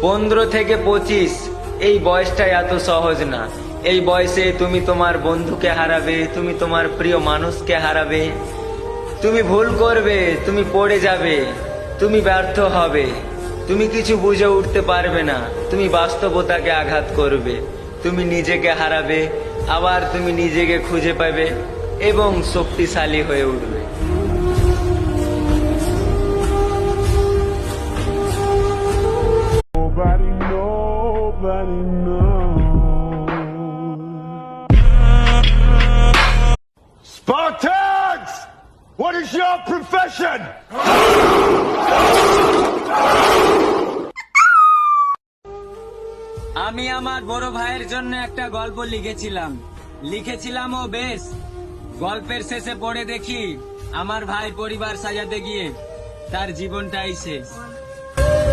15 থেকে 25 এই বয়সটা এত সহজ না। এই বয়সে তুমি তোমার বন্ধুকে হারাবে, তুমি তোমার প্রিয় মানুষকে হারাবে, তুমি ভুল করবে, তুমি পড়ে যাবে, তুমি ব্যর্থ হবে, তুমি কিছু বুঝে উঠতে পারবে না, তুমি বাস্তবতাকে আঘাত করবে, তুমি নিজেকে হারাবে, আবার তুমি নিজেকে খুঁজে পাবে এবং শক্তিশালী হয়ে উঠবে। Nobody knows. Spartans! What is your profession? আমি আমার বড় ভাইয়ের জন্য একটা গল্প লিখেছিলাম ও বেশ। গল্পের শেষে পড়ে দেখি আমার ভাই পরিবার সাজাতে গিয়ে তার জীবনটাই শেষ।